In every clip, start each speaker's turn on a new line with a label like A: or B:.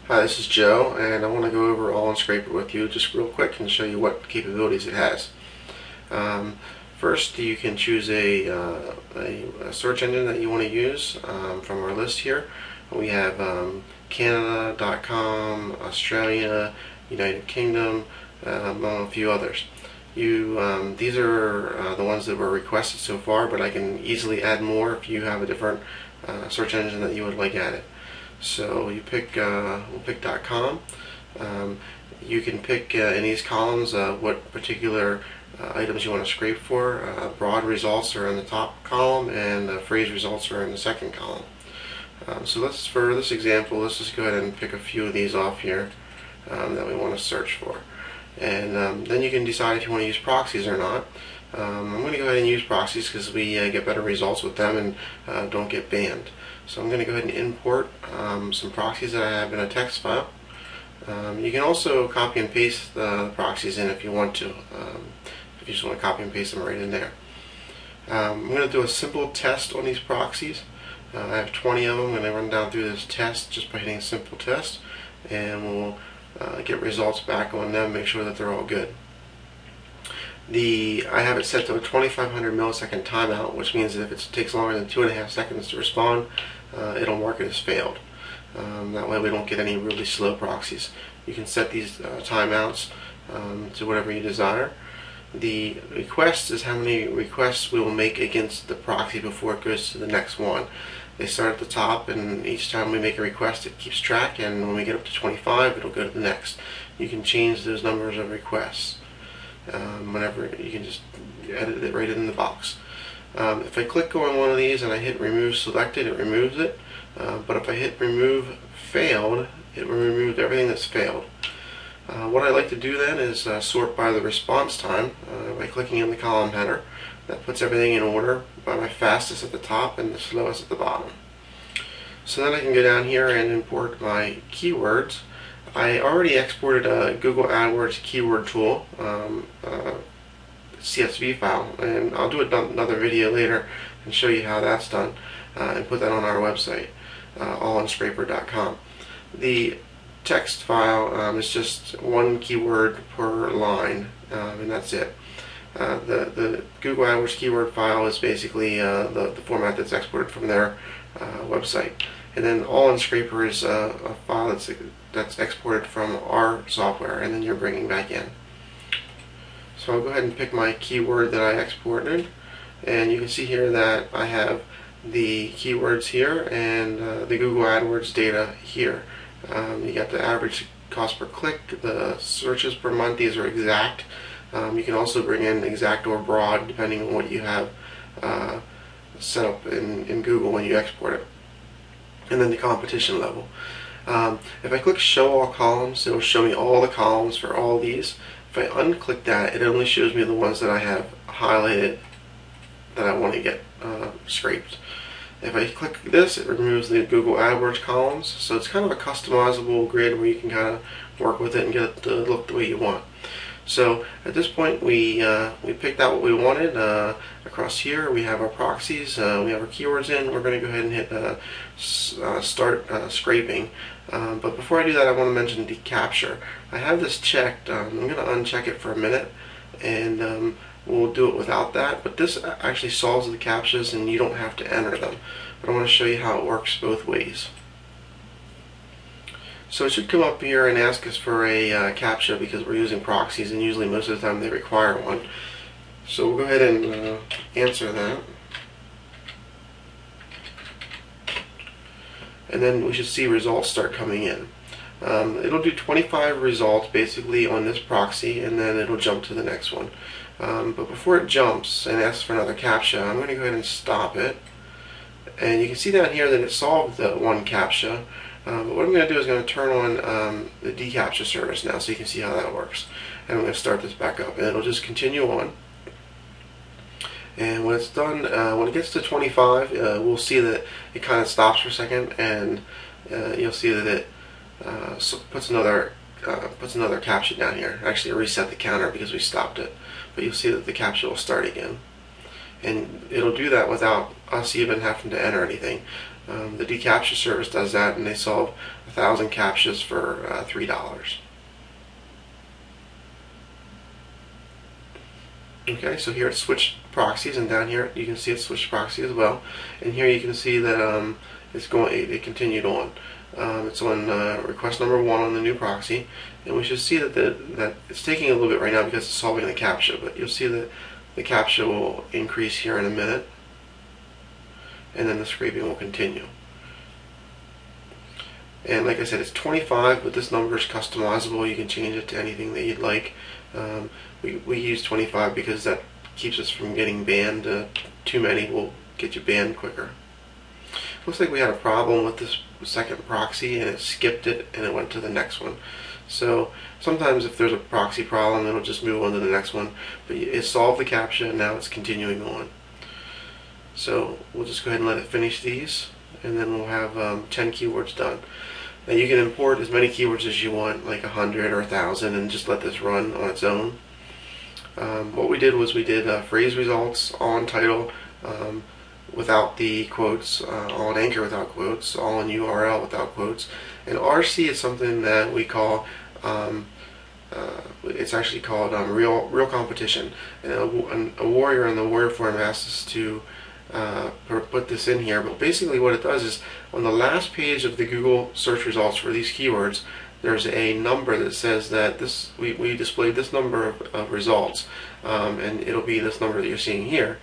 A: Hi, this is Joe, and I want to go over AllInScraper with you just real quick and show you what capabilities it has. First, you can choose a search engine that you want to use from our list here. We have Canada.com, Australia, United Kingdom, among a few others. These are the ones that were requested so far, but I can easily add more if you have a different search engine that you would like added. So you pick, we'll pick .com. You can pick in these columns what particular items you want to scrape for. Broad results are in the top column, and phrase results are in the second column. So for this example, let's just go ahead and pick a few of these off here that we want to search for. And then you can decide if you want to use proxies or not. I'm going to go ahead and use proxies because we get better results with them and don't get banned. So I'm going to go ahead and import some proxies that I have in a text file. You can also copy and paste the proxies in if you want to, if you just want to copy and paste them right in there. I'm going to do a simple test on these proxies. I have 20 of them. I'm going to run down through this test just by hitting simple test, and we'll get results back on them, make sure that they're all good. I have it set to a 2500 millisecond timeout, which means that if it takes longer than 2.5 seconds to respond, it'll mark it as failed. That way we don't get any really slow proxies. You can set these timeouts to whatever you desire. The request is how many requests we will make against the proxy before it goes to the next one. They start at the top, and each time we make a request it keeps track, and when we get up to 25 it'll go to the next. You can change those numbers of requests. Whenever you can just edit it right in the box. If I click on one of these and I hit remove selected, it removes it. But if I hit remove failed, it will remove everything that's failed. What I like to do then is sort by the response time by clicking in the column header. That puts everything in order by my fastest at the top and the slowest at the bottom. So then I can go down here and import my keywords. I already exported a Google AdWords keyword tool CSV file, and I'll do another video later and show you how that's done and put that on our website, allinscraper.com. The text file is just one keyword per line, and that's it. The Google AdWords keyword file is basically the format that's exported from their website. And then AllInScraper is a file that's exported from our software, and then you're bringing back in. So I'll go ahead and pick my keyword that I exported, and you can see here that I have the keywords here and the Google AdWords data here. You got the average cost per click, the searches per month. These are exact. You can also bring in exact or broad depending on what you have set up in Google when you export it. And then the competition level. If I click show all columns, it will show me all the columns for all these. If I unclick that, it only shows me the ones that I have highlighted that I want to get scraped. If I click this, it removes the Google AdWords columns. So it's kind of a customizable grid where you can kind of work with it and get it to look the way you want. So at this point we picked out what we wanted. Across here we have our proxies, we have our keywords in. We're going to go ahead and hit start scraping. But before I do that, I want to mention deCAPTCHA. I have this checked. I'm going to uncheck it for a minute, and we'll do it without that. But this actually solves the CAPTCHAs and you don't have to enter them. But I want to show you how it works both ways. So it should come up here and ask us for a CAPTCHA because we're using proxies, and usually most of the time they require one. So we'll go ahead and answer that. And then we should see results start coming in. It'll do 25 results basically on this proxy, and then it'll jump to the next one. But before it jumps and asks for another CAPTCHA, I'm going to go ahead and stop it. And you can see down here that it solved the one CAPTCHA. But what I'm going to do is going to turn on the deCAPTCHA service now so you can see how that works. And I'm going to start this back up, and it'll just continue on. And when it's done, when it gets to 25, we'll see that it kind of stops for a second, and you'll see that it puts another CAPTCHA down here. Actually, reset the counter because we stopped it. But you'll see that the CAPTCHA will start again. And it'll do that without us even having to enter anything. The deCAPTCHA service does that, and they solve 1,000 CAPTCHAs for $3. Okay, so here it's switched proxies, and down here you can see it's switched proxy as well. And here you can see that it continued on. It's on request number 1 on the new proxy, and we should see that it's taking a little bit right now because it's solving the CAPTCHA. But you'll see that the CAPTCHA will increase here in a minute, and then the scraping will continue. And like I said, it's 25, but this number is customizable. You can change it to anything that you'd like. We use 25 because that keeps us from getting banned. Too many will get you banned quicker. Looks like we had a problem with this second proxy, and it skipped it and it went to the next one. So sometimes if there's a proxy problem, it'll just move on to the next one. But it solved the CAPTCHA, and now it's continuing on. So we'll just go ahead and let it finish these, and then we'll have 10 keywords done. Now you can import as many keywords as you want, like 100 or 1,000, and just let this run on its own. What we did was we did phrase results, all in title without the quotes, all in anchor without quotes, all in URL without quotes. And RC is something that we call, it's actually called real competition. And a warrior in the warrior forum asked us to put this in here, but basically what it does is on the last page of the Google search results for these keywords, there's a number that says that we displayed this number of results, and it'll be this number that you're seeing here.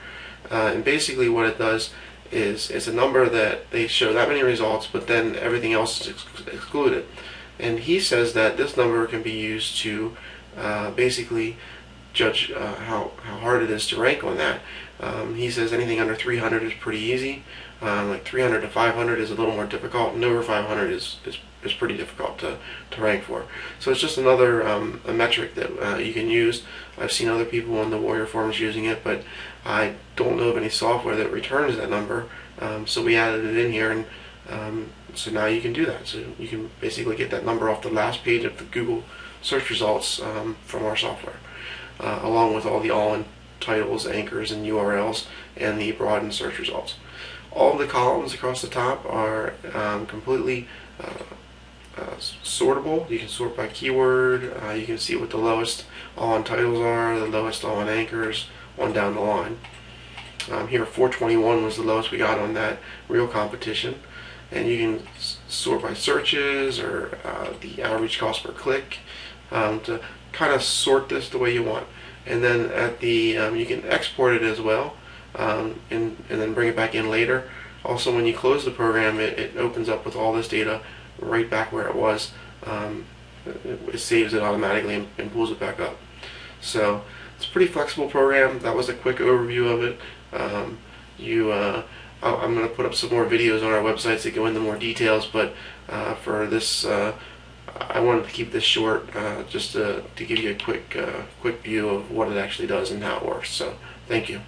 A: And basically what it does is it's a number that they show that many results, but then everything else is excluded. And he says that this number can be used to basically judge how hard it is to rank on that. He says anything under 300 is pretty easy. Like 300 to 500 is a little more difficult, and over 500 is pretty difficult to rank for. So it's just another a metric that you can use. I've seen other people on the Warrior forums using it, but I don't know of any software that returns that number. So we added it in here, and so now you can do that. So you can basically get that number off the last page of the Google search results from our software, along with all the all-in titles, anchors, and URLs, and the broadened search results. All of the columns across the top are completely sortable. You can sort by keyword. You can see what the lowest all-in titles are, the lowest all-in anchors, on down the line. Here 421 was the lowest we got on that real competition. And you can sort by searches or the average cost per click to kind of sort this the way you want. And then at the you can export it as well, and then bring it back in later. Also, when you close the program, it opens up with all this data right back where it was. It saves it automatically and pulls it back up. So it's a pretty flexible program. That was a quick overview of it. I'm going to put up some more videos on our websites that go into more details, but for this, I wanted to keep this short, just to give you a quick view of what it actually does and how it works. So thank you.